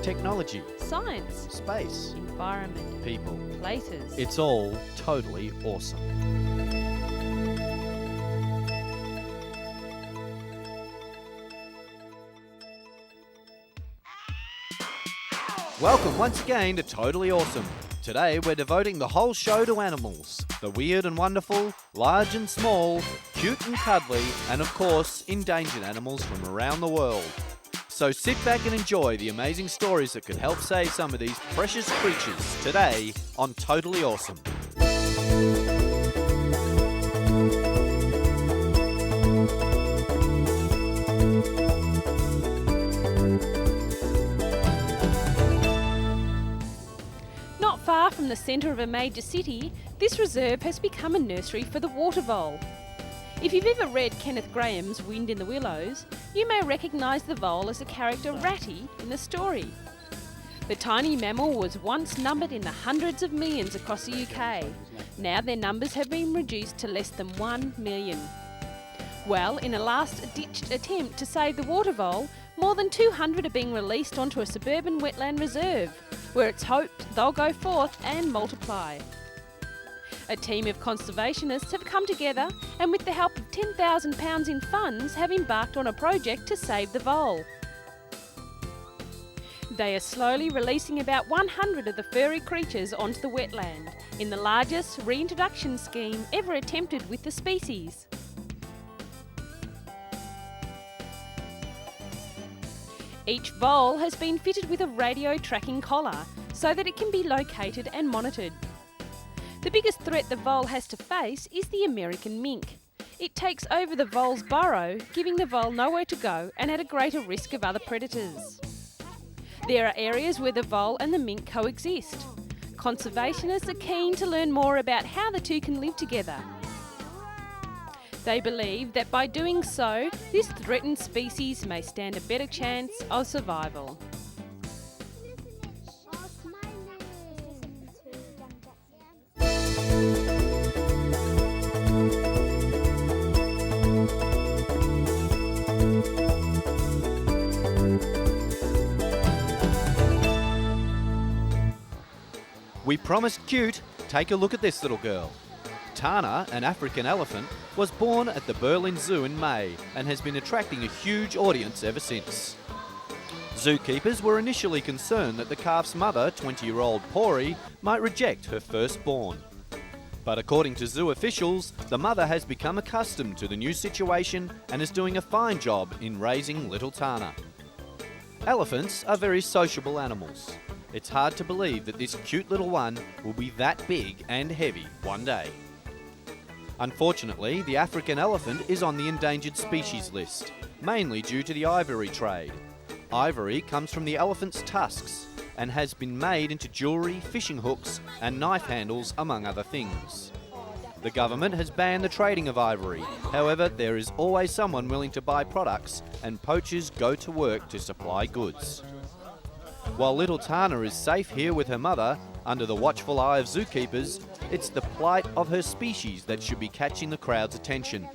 Technology, Science, space, environment, people. places. It's all totally awesome. Welcome once again to Totally Awesome. Today we're devoting the whole show to animals. The weird and wonderful, large and small, cute and cuddly, and of course, endangered animals from around the world. So sit back and enjoy the amazing stories that could help save some of these precious creatures today on Totally Awesome. Not far from the centre of a major city, this reserve has become a nursery for the water vole. If you've ever read Kenneth Graham's Wind in the Willows, you may recognise the vole as the character Ratty in the story. The tiny mammal was once numbered in the hundreds of millions across the UK. Now their numbers have been reduced to less than 1 million. Well, in a last-ditched attempt to save the water vole, more than 200 are being released onto a suburban wetland reserve, where it's hoped they'll go forth and multiply. A team of conservationists have come together and with the help of £10,000 in funds have embarked on a project to save the vole. They are slowly releasing about 100 of the furry creatures onto the wetland in the largest reintroduction scheme ever attempted with the species. Each vole has been fitted with a radio tracking collar so that it can be located and monitored. The biggest threat the vole has to face is the American mink. It takes over the vole's burrow, giving the vole nowhere to go and at a greater risk of other predators. There are areas where the vole and the mink coexist. Conservationists are keen to learn more about how the two can live together. They believe that by doing so, this threatened species may stand a better chance of survival. We promised cute. Take a look at this little girl. Tana, an African elephant, was born at the Berlin Zoo in May and has been attracting a huge audience ever since. Zookeepers were initially concerned that the calf's mother, 20-year-old Pori, might reject her firstborn. But according to zoo officials, the mother has become accustomed to the new situation and is doing a fine job in raising little Tana. Elephants are very sociable animals. It's hard to believe that this cute little one will be that big and heavy one day. Unfortunately, the African elephant is on the endangered species list, mainly due to the ivory trade. Ivory comes from the elephant's tusks and has been made into jewellery, fishing hooks and knife handles, among other things. The government has banned the trading of ivory. However, there is always someone willing to buy products and poachers go to work to supply goods. While little Tana is safe here with her mother, under the watchful eye of zookeepers, it's the plight of her species that should be catching the crowd's attention.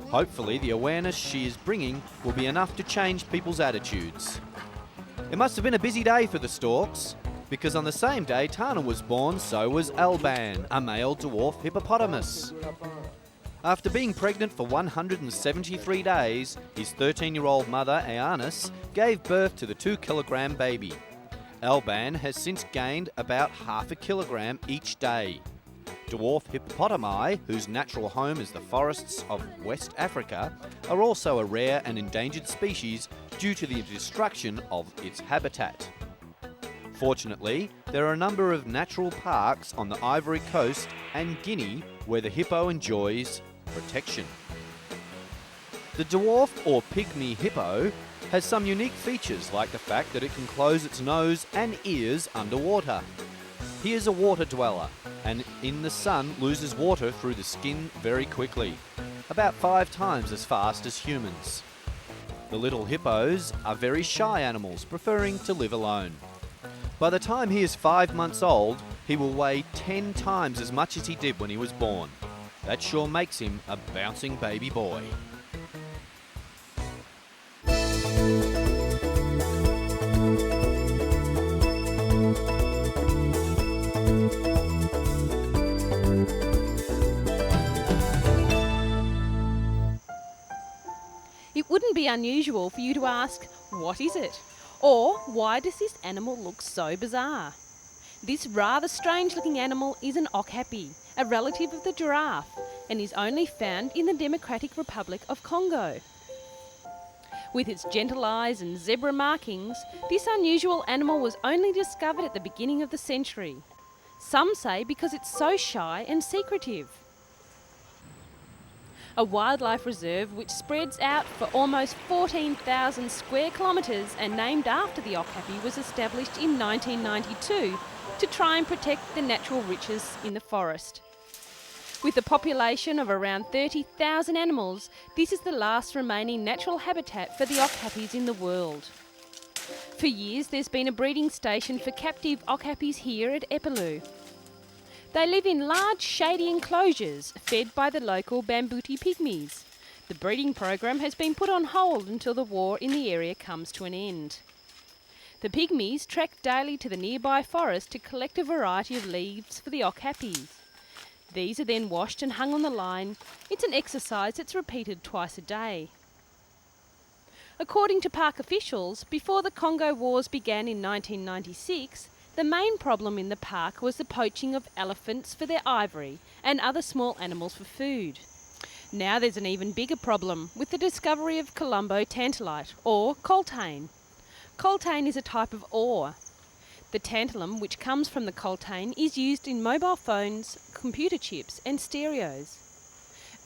Hopefully, the awareness she is bringing will be enough to change people's attitudes. It must have been a busy day for the storks, because on the same day Tana was born, so was Alban, a male dwarf hippopotamus. After being pregnant for 173 days, his 13-year-old mother, Aeanis, gave birth to the 2-kilogram baby. Alban has since gained about half a kilogram each day. Dwarf hippopotami, whose natural home is the forests of West Africa, are also a rare and endangered species due to the destruction of its habitat. Fortunately, there are a number of natural parks on the Ivory Coast and Guinea where the hippo enjoys protection. The dwarf or pygmy hippo has some unique features, like the fact that it can close its nose and ears underwater. He is a water dweller and in the sun loses water through the skin very quickly, about 5 times as fast as humans. The little hippos are very shy animals, preferring to live alone. By the time he is 5 months old, he will weigh 10 times as much as he did when he was born. That sure makes him a bouncing baby boy. It wouldn't be unusual for you to ask, what is it? Or why does this animal look so bizarre? This rather strange looking animal is an okapi, a relative of the giraffe, and is only found in the Democratic Republic of Congo. With its gentle eyes and zebra markings, this unusual animal was only discovered at the beginning of the century. Some say because it's so shy and secretive. A wildlife reserve which spreads out for almost 14,000 square kilometres and named after the okapi was established in 1992 to try and protect the natural riches in the forest. With a population of around 30,000 animals, this is the last remaining natural habitat for the okapis in the world. For years there's been a breeding station for captive okapis here at Epaloo. They live in large shady enclosures fed by the local Bambuti pygmies. The breeding program has been put on hold until the war in the area comes to an end. The pygmies trek daily to the nearby forest to collect a variety of leaves for the okapis. These are then washed and hung on the line. It's an exercise that's repeated twice a day. According to park officials, before the Congo Wars began in 1996, the main problem in the park was the poaching of elephants for their ivory and other small animals for food. Now there's an even bigger problem with the discovery of Colombo tantalite, or coltane. Coltane is a type of ore. The tantalum, which comes from the coltane, is used in mobile phones, computer chips and stereos.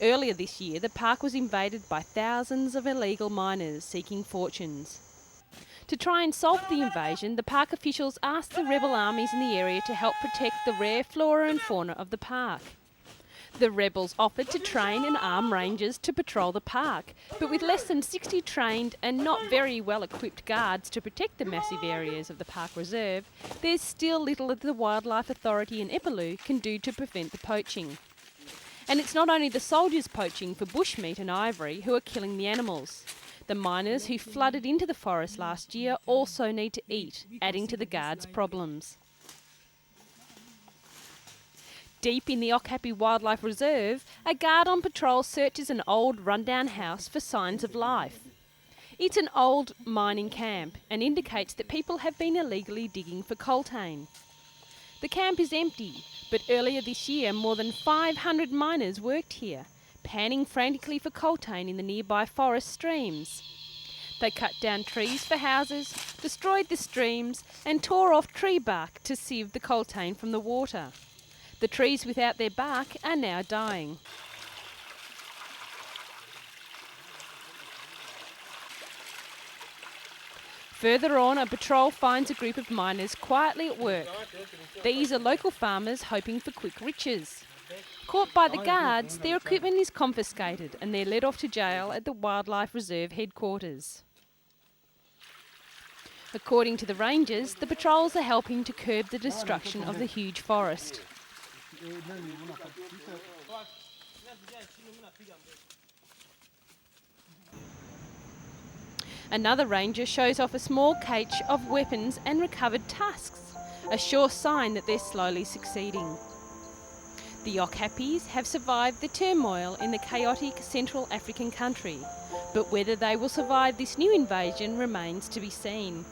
Earlier this year, the park was invaded by thousands of illegal miners seeking fortunes. To try and solve the invasion, the park officials asked the rebel armies in the area to help protect the rare flora and fauna of the park. The rebels offered to train and arm rangers to patrol the park, but with less than 60 trained and not very well equipped guards to protect the massive areas of the park reserve, there's still little that the Wildlife Authority in Epaloo can do to prevent the poaching. And it's not only the soldiers poaching for bushmeat and ivory who are killing the animals. The miners who flooded into the forest last year also need to eat, adding to the guards' problems. Deep in the Okapi Wildlife Reserve, a guard on patrol searches an old rundown house for signs of life. It's an old mining camp and indicates that people have been illegally digging for coltane. The camp is empty, but earlier this year more than 500 miners worked here, panning frantically for coltane in the nearby forest streams. They cut down trees for houses, destroyed the streams and tore off tree bark to sieve the coltane from the water. The trees without their bark are now dying. Further on, a patrol finds a group of miners quietly at work. These are local farmers hoping for quick riches. Caught by the guards, their equipment is confiscated and they're led off to jail at the Wildlife Reserve headquarters. According to the rangers, the patrols are helping to curb the destruction of the huge forest. Another ranger shows off a small cache of weapons and recovered tusks, a sure sign that they're slowly succeeding. The Okapis have survived the turmoil in the chaotic Central African country, but whether they will survive this new invasion remains to be seen.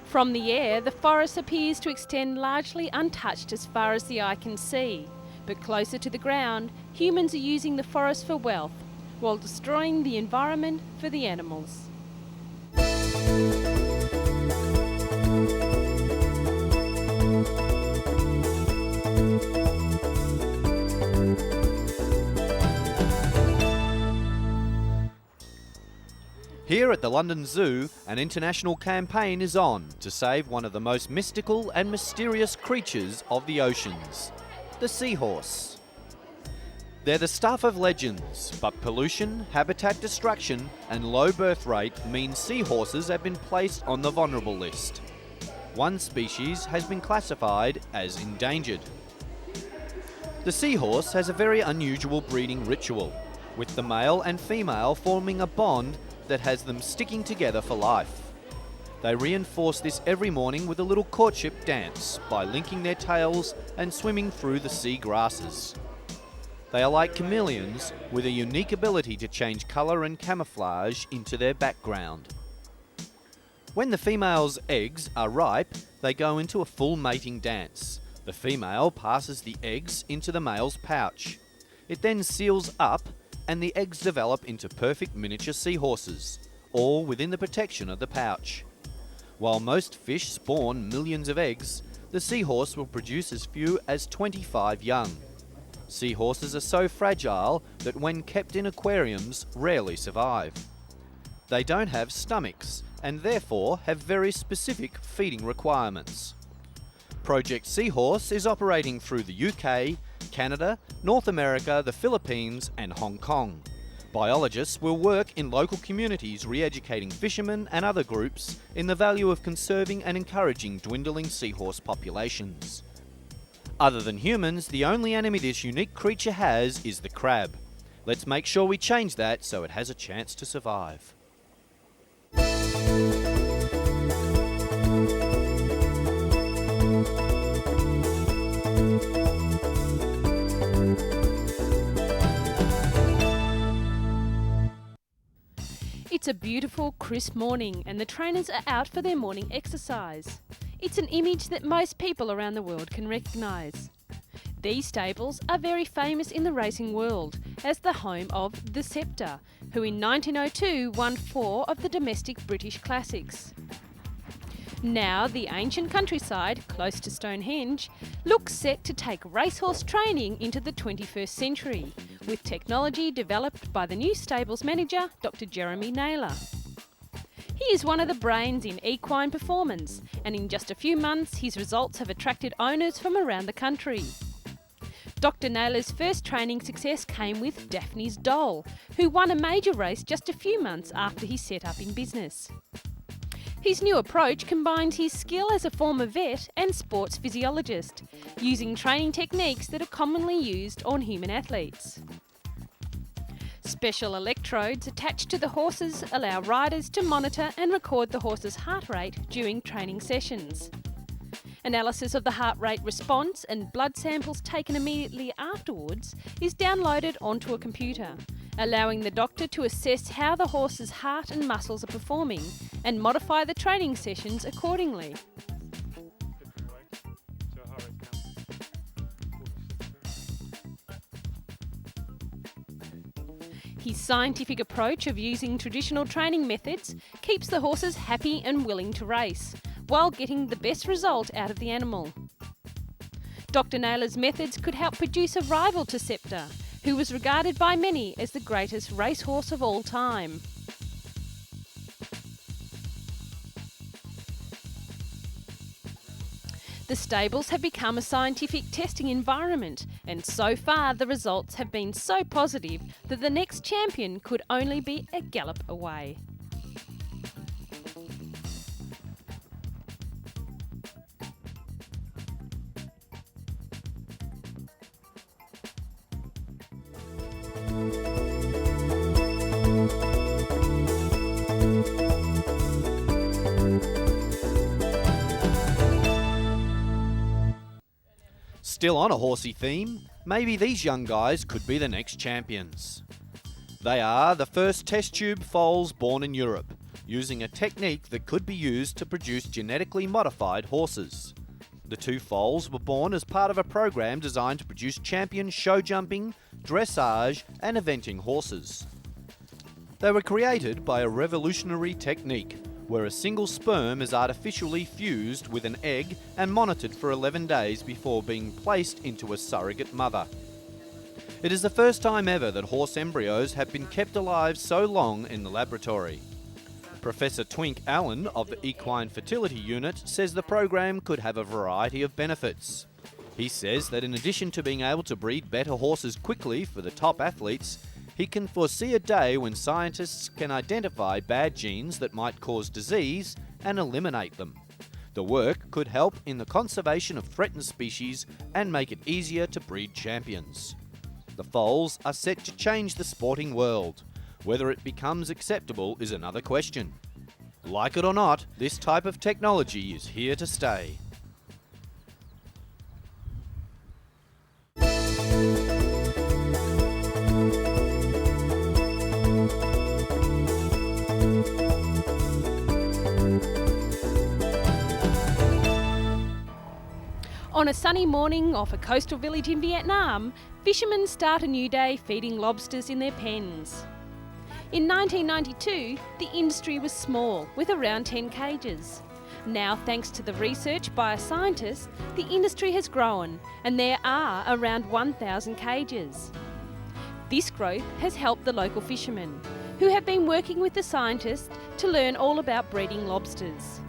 From the air, the forest appears to extend largely untouched as far as the eye can see. But closer to the ground, humans are using the forest for wealth, while destroying the environment for the animals. Here Here at the London Zoo, an international campaign is on to save one of the most mystical and mysterious creatures of the oceans, the seahorse. They're the stuff of legends, but pollution, habitat destruction, and low birth rate mean seahorses have been placed on the vulnerable list. One species has been classified as endangered. The seahorse has a very unusual breeding ritual, with the male and female forming a bond that has them sticking together for life. They reinforce this every morning with a little courtship dance by linking their tails and swimming through the sea grasses. They are like chameleons with a unique ability to change colour and camouflage into their background. When the female's eggs are ripe, they go into a full mating dance. The female passes the eggs into the male's pouch. It then seals up and the eggs develop into perfect miniature seahorses, all within the protection of the pouch. While most fish spawn millions of eggs, the seahorse will produce as few as 25 young. Seahorses are so fragile that when kept in aquariums, rarely survive. They don't have stomachs and therefore have very specific feeding requirements. Project Seahorse is operating through the UK, Canada, North America, the Philippines and Hong Kong. Biologists will work in local communities re-educating fishermen and other groups in the value of conserving and encouraging dwindling seahorse populations. Other than humans, the only enemy this unique creature has is the crab. Let's make sure we change that so it has a chance to survive. It's a beautiful, crisp morning and the trainers are out for their morning exercise. It's an image that most people around the world can recognise. These stables are very famous in the racing world as the home of the Sceptre, who in 1902 won 4 of the domestic British classics. Now the ancient countryside, close to Stonehenge, looks set to take racehorse training into the 21st century, with technology developed by the new stables manager, Dr. Jeremy Naylor. He is one of the brains in equine performance, and in just a few months his results have attracted owners from around the country. Dr. Naylor's first training success came with Daphne's Doll, who won a major race just a few months after he set up in business. His new approach combines his skill as a former vet and sports physiologist, using training techniques that are commonly used on human athletes. Special electrodes attached to the horses allow riders to monitor and record the horse's heart rate during training sessions. Analysis of the heart rate response and blood samples taken immediately afterwards is downloaded onto a computer, allowing the doctor to assess how the horse's heart and muscles are performing and modify the training sessions accordingly. His scientific approach of using traditional training methods keeps the horses happy and willing to race, while getting the best result out of the animal. Dr. Naylor's methods could help produce a rival to Sceptre, who was regarded by many as the greatest racehorse of all time. The stables have become a scientific testing environment, and so far the results have been so positive that the next champion could only be a gallop away. Still on a horsey theme, maybe these young guys could be the next champions. They are the first test tube foals born in Europe, using a technique that could be used to produce genetically modified horses. The 2 foals were born as part of a program designed to produce champion show jumping, dressage and eventing horses. They were created by a revolutionary technique where a single sperm is artificially fused with an egg and monitored for 11 days before being placed into a surrogate mother. It is the first time ever that horse embryos have been kept alive so long in the laboratory. Professor Twink Allen of the Equine Fertility Unit says the program could have a variety of benefits. He says that in addition to being able to breed better horses quickly for the top athletes, he can foresee a day when scientists can identify bad genes that might cause disease and eliminate them. The work could help in the conservation of threatened species and make it easier to breed champions. The foals are set to change the sporting world. Whether it becomes acceptable is another question. Like it or not, this type of technology is here to stay. On a sunny morning off a coastal village in Vietnam, fishermen start a new day feeding lobsters in their pens. In 1992, the industry was small, with around 10 cages. Now, thanks to the research by a scientist, the industry has grown and there are around 1,000 cages. This growth has helped the local fishermen, who have been working with the scientists to learn all about breeding lobsters.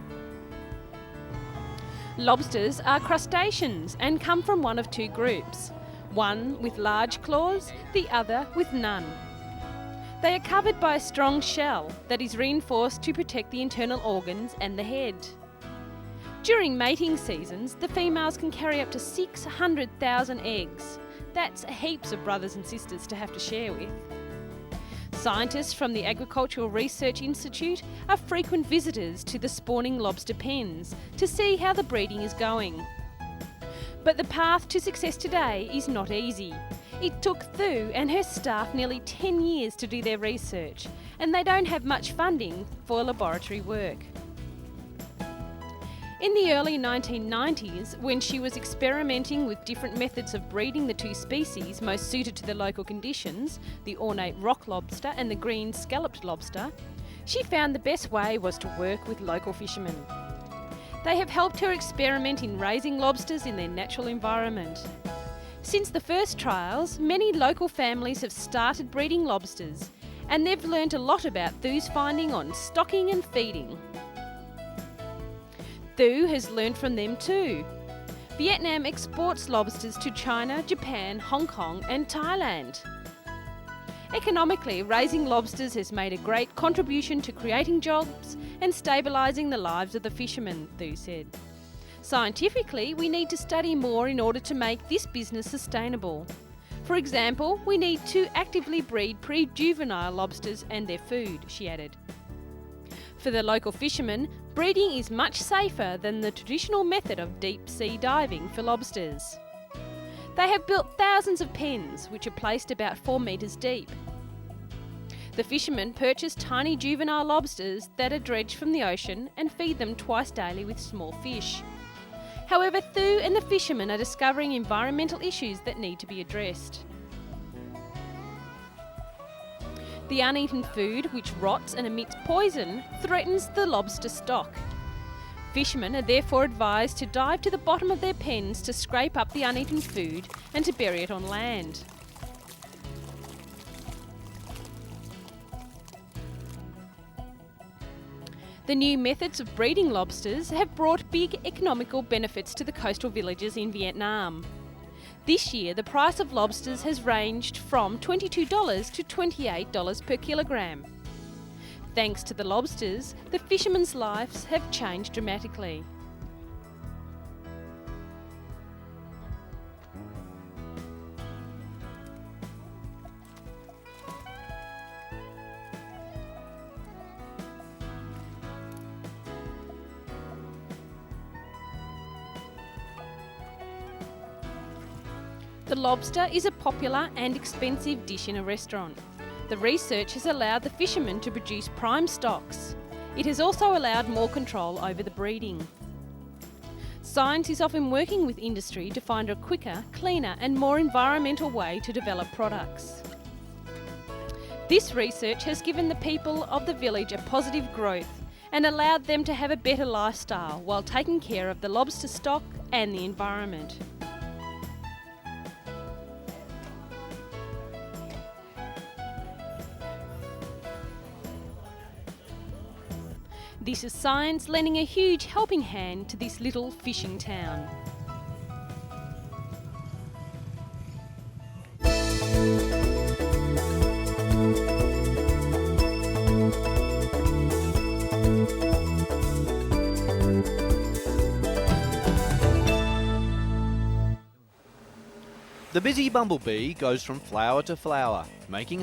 Lobsters are crustaceans and come from one of two groups, one with large claws, the other with none. They are covered by a strong shell that is reinforced to protect the internal organs and the head. During mating seasons, the females can carry up to 600,000 eggs. That's heaps of brothers and sisters to have to share with. Scientists from the Agricultural Research Institute are frequent visitors to the spawning lobster pens to see how the breeding is going. But the path to success today is not easy. It took Thu and her staff nearly 10 years to do their research, and they don't have much funding for laboratory work. In the early 1990s, when she was experimenting with different methods of breeding the two species most suited to the local conditions, the ornate rock lobster and the green scalloped lobster, she found the best way was to work with local fishermen. They have helped her experiment in raising lobsters in their natural environment. Since the first trials, many local families have started breeding lobsters, and they've learnt a lot about Thu's finding on stocking and feeding. Thu has learned from them too. Vietnam exports lobsters to China, Japan, Hong Kong and Thailand. Economically, raising lobsters has made a great contribution to creating jobs and stabilising the lives of the fishermen, Thu said. Scientifically, we need to study more in order to make this business sustainable. For example, we need to actively breed pre-juvenile lobsters and their food, she added. For the local fishermen, breeding is much safer than the traditional method of deep-sea diving for lobsters. They have built thousands of pens, which are placed about 4 metres deep. The fishermen purchase tiny juvenile lobsters that are dredged from the ocean and feed them twice daily with small fish. However, Thu and the fishermen are discovering environmental issues that need to be addressed. The uneaten food, which rots and emits poison, threatens the lobster stock. Fishermen are therefore advised to dive to the bottom of their pens to scrape up the uneaten food and to bury it on land. The new methods of breeding lobsters have brought big economical benefits to the coastal villages in Vietnam. This year, the price of lobsters has ranged from $22 to $28 per kilogram. Thanks to the lobsters, the fishermen's lives have changed dramatically. The lobster is a popular and expensive dish in a restaurant. The research has allowed the fishermen to produce prime stocks. It has also allowed more control over the breeding. Science is often working with industry to find a quicker, cleaner and more environmental way to develop products. This research has given the people of the village a positive growth and allowed them to have a better lifestyle while taking care of the lobster stock and the environment. This is science lending a huge helping hand to this little fishing town. The busy bumblebee goes from flower to flower, making